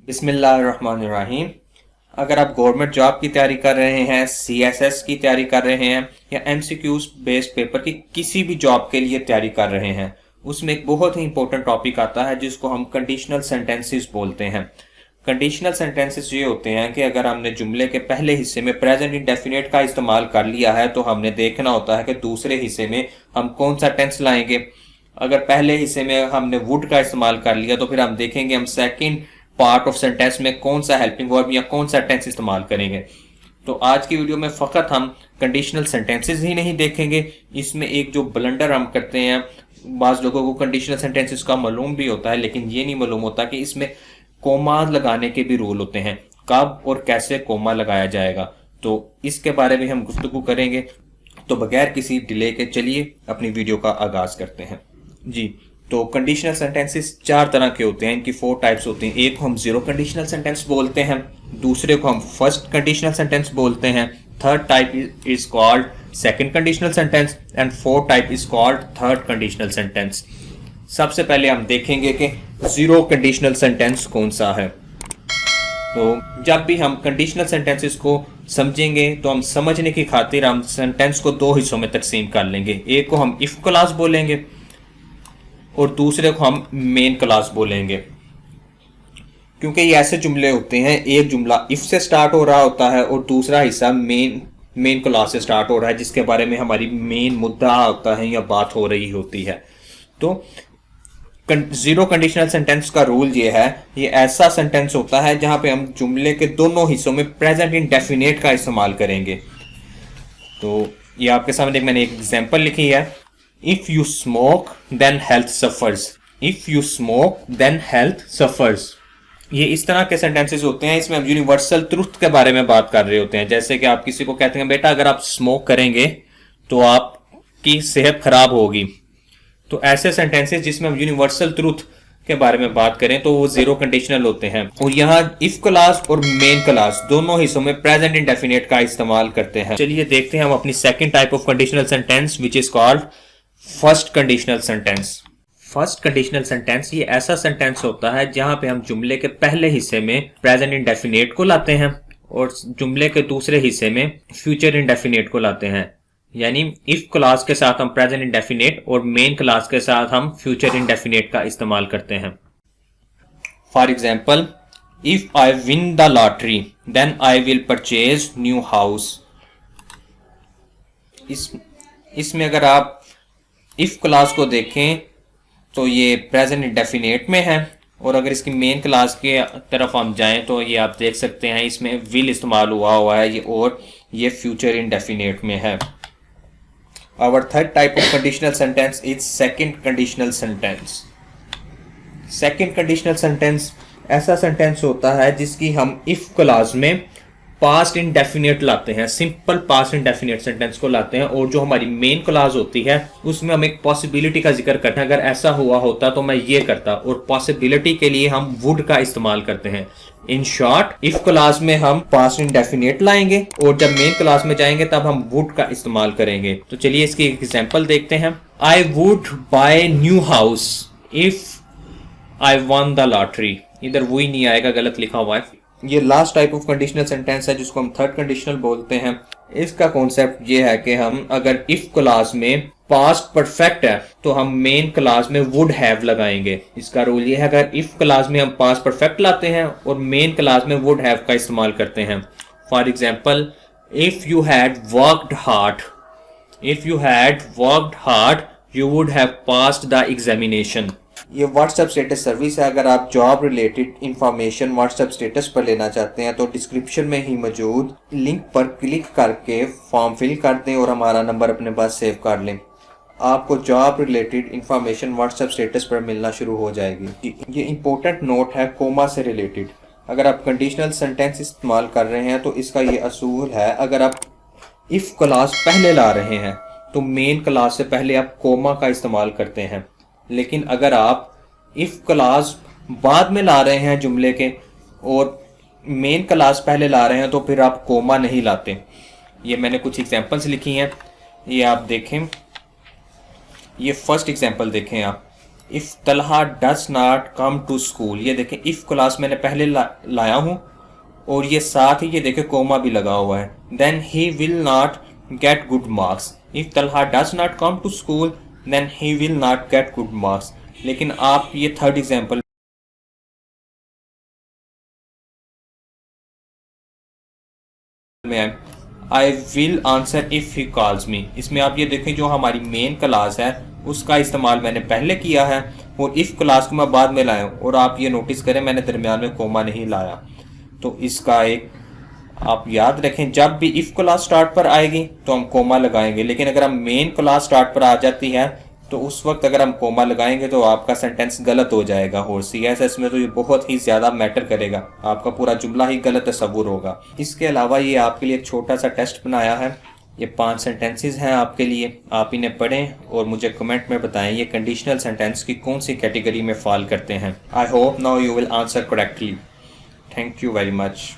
बिस्मिल्लाहिर्रहमानिर्रहीम। अगर आप गवर्नमेंट जॉब की तैयारी कर रहे हैं, सीएसएस की तैयारी कर रहे हैं या एमसीक्यूज बेस्ड पेपर की किसी भी जॉब के लिए तैयारी कर रहे हैं, उसमें एक बहुत ही इंपॉर्टेंट टॉपिक आता है जिसको हम कंडीशनल सेंटेंसेस बोलते हैं। कंडीशनल सेंटेंसेस ये होते हैं कि अगर हमने जुमले के पहले हिस्से में प्रेजेंट इंडेफिनिट का इस्तेमाल कर लिया है तो हमने देखना होता है कि दूसरे हिस्से में हम कौन सा टेंस लाएंगे। अगर पहले हिस्से में हमने वुड का इस्तेमाल कर लिया तो फिर हम देखेंगे हम सेकंड पार्ट ऑफ सेंटेंस में कौन सा हेल्पिंग वर्ब या कौन सा टेंस इस्तेमाल करेंगे। तो आज की वीडियो में फ़कत हम कंडीशनल सेंटेंसेस ही नहीं देखेंगे, इसमें एक जो ब्लंडर हम करते हैं, बाज़ लोगों को कंडीशनल सेंटेंसेस का मालूम भी होता है लेकिन ये नहीं मालूम होता कि इसमें कोमा लगाने के भी रूल होते हैं, कब और कैसे कोमा लगाया जाएगा। तो इसके बारे में हम गुफ्तगू करेंगे। तो बगैर किसी डिले के चलिए अपनी वीडियो का आगाज़ करते हैं। जी, तो कंडीशनल सेंटेंसेस चार तरह के होते हैं, इनकी 4 टाइप्स होती हैं। एक को हम जीरो कंडीशनल सेंटेंस बोलते हैं, दूसरे को हम फर्स्ट कंडीशनल सेंटेंस बोलते हैं, third type is called second conditional sentence and fourth type is called third conditional sentence. सबसे पहले हम देखेंगे कि जीरो कंडीशनल सेंटेंस कौन सा है। तो जब भी हम कंडीशनल सेंटेंसेस को समझेंगे तो हम समझने की खातिर हम सेंटेंस को दो हिस्सों में तकसीम कर लेंगे। एक को हम इफ क्लॉज बोलेंगे और दूसरे को हम मेन क्लॉज बोलेंगे, क्योंकि ये ऐसे जुमले होते हैं, एक जुमला इफ से स्टार्ट हो रहा होता है और दूसरा हिस्सा मेन क्लॉज से स्टार्ट हो रहा है जिसके बारे में हमारी मेन मुद्दा होता है या बात हो रही होती है। तो जीरो कंडीशनल सेंटेंस का रूल ये है, ये ऐसा सेंटेंस होता है जहां पे हम जुमले के दोनों हिस्सों में प्रेजेंट इंडेफिनिट का इस्तेमाल करेंगे। तो ये आपके सामने मैंने एक एग्जांपल लिखी है, if you smoke then health suffers. If you smoke then health suffers. ये इस तरह के सेंटेंसेस होते हैं, इसमें हम यूनिवर्सल ट्रुथ के बारे में बात कर रहे होते हैं। जैसे कि आप किसी को कहते हैं बेटा अगर आप स्मोक करेंगे तो आपकी सेहत खराब होगी। तो ऐसे सेंटेंसेस जिसमें हम यूनिवर्सल ट्रुथ के बारे में बात करें तो वो जीरो कंडीशनल होते हैं। और यहाँ इफ क्लॉज और मेन क्लॉज दोनों हिस्सों में प्रेजेंट इंडेफिनिट का इस्तेमाल करते हैं। चलिए देखते हैं हम अपनी second type of conditional sentence which is called first conditional sentence. First conditional sentence ये ऐसा सेंटेंस होता है जहां पे हम जुमले के पहले हिस्से में प्रेजेंट इंडेफिनिट को लाते हैं और जुमले के दूसरे हिस्से में फ्यूचर इंडेफिनिट को लाते हैं। यानी इफ क्लॉज के साथ हम प्रेजेंट इंडेफिनिट और मेन क्लॉज के साथ हम फ्यूचर इंडेफिनिट का इस्तेमाल करते हैं। For example, if I win the lottery then I will purchase new house. इसमें अगर आप इफ क्लॉज को देखें तो ये प्रेजेंट इंडेफिनिट में है और अगर इसकी मेन क्लॉज के तरफ हम जाएं तो ये आप देख सकते हैं इसमें विल इस्तेमाल हुआ है ये, और ये फ्यूचर इंडेफिनिट में है। Our third type of conditional sentence is second conditional sentence. Second conditional sentence ऐसा सेंटेंस होता है जिसकी हम if क्लॉज में पास्ट इंडेफिनिट लाते हैं, सिंपल पास्ट इंडेफिनिट सेंटेंस को लाते हैं और जो हमारी मेन क्लॉज होती है उसमें हम एक पॉसिबिलिटी का जिक्र करते हैं, अगर ऐसा हुआ होता तो मैं ये करता, और पॉसिबिलिटी के लिए हम वुड का इस्तेमाल करते हैं। इन शॉर्ट इफ क्लॉज में हम पास्ट इंडेफिनिट लाएंगे और जब मेन क्लॉज में जाएंगे तब हम वुड का इस्तेमाल करेंगे। तो चलिए इसकी एक एग्जांपल देखते हैं। I would buy new house if I one the lottery. इधर वही नहीं आएगा, गलत लिखा हुआ है। ये last type of conditional sentence है जिसको हम थर्ड कंडीशनल बोलते हैं। इसका कॉन्सेप्ट ये है कि हम अगर इफ क्लॉज में पास्ट परफेक्ट है तो हम मेन क्लॉज में वुड हैव लगाएंगे। इसका रूल ये है, अगर इफ क्लॉज में हम पास्ट परफेक्ट लाते हैं और मेन क्लॉज में वुड हैव का इस्तेमाल करते हैं। For example, if you had worked hard, if you had worked hard you would have passed the examination. ये व्हाट्सएप स्टेटस सर्विस है। अगर आप job related information WhatsApp status पर लेना चाहते हैं तो डिस्क्रिप्शन में ही मौजूद लिंक पर क्लिक करके फॉर्म फिल कर दें और हमारा नंबर अपने पास सेव कर लें। आपको job related information WhatsApp status पर मिलना शुरू हो जाएगी। ये इंपॉर्टेंट नोट है कोमा से रिलेटेड। अगर आप कंडीशनल सेंटेंस इस्तेमाल कर रहे हैं तो इसका ये असूल है, अगर आप इफ क्लॉज पहले ला रहे हैं तो मेन क्लॉज से पहले आप कोमा का इस्तेमाल करते हैं, लेकिन अगर आप इफ क्लॉज बाद में ला रहे हैं जुमले के और मेन क्लॉज पहले ला रहे हैं तो फिर आप कोमा नहीं लाते। ये मैंने कुछ एग्जांपल्स लिखी हैं, ये आप देखें। ये फर्स्ट एग्जांपल देखें आप, if Talha does not come to school, ये देखें इफ क्लास मैंने पहले लाया हूं और ये साथ ही ये देखें कोमा भी लगा हुआ है, then he will not get good marks. If Talha does not come to school then he will not get good marks. लेकिन आप ये थर्ड एग्जाम्पल में I will answer if he calls me, इसमें आप ये देखें जो हमारी मेन क्लास है उसका इस्तेमाल मैंने पहले किया है और इफ क्लास को मैं बाद में लाया हूँ, और आप ये नोटिस करें मैंने दरमियान में कोमा नहीं लाया। तो इसका एक आप याद रखें, जब भी इफ क्लास स्टार्ट पर आएगी तो हम कोमा लगाएंगे, लेकिन अगर हम मेन क्लास स्टार्ट पर आ जाती है तो उस वक्त अगर हम कोमा लगाएंगे तो आपका सेंटेंस गलत हो जाएगा, और सीएसएस में तो ये बहुत ही ज़्यादा मैटर करेगा, आपका पूरा जुमला ही गलत तस्वुर होगा। इसके अलावा ये आपके लिए एक छोटा सा टेस्ट बनाया है, ये 5 सेंटेंसेस हैं आपके लिए, आप इन्हें पढ़ें और मुझे कमेंट में बताएं ये कंडीशनल सेंटेंस की कौन सी कैटेगरी में फॉल करते हैं। I hope now you will answer correctly. Thank you very much.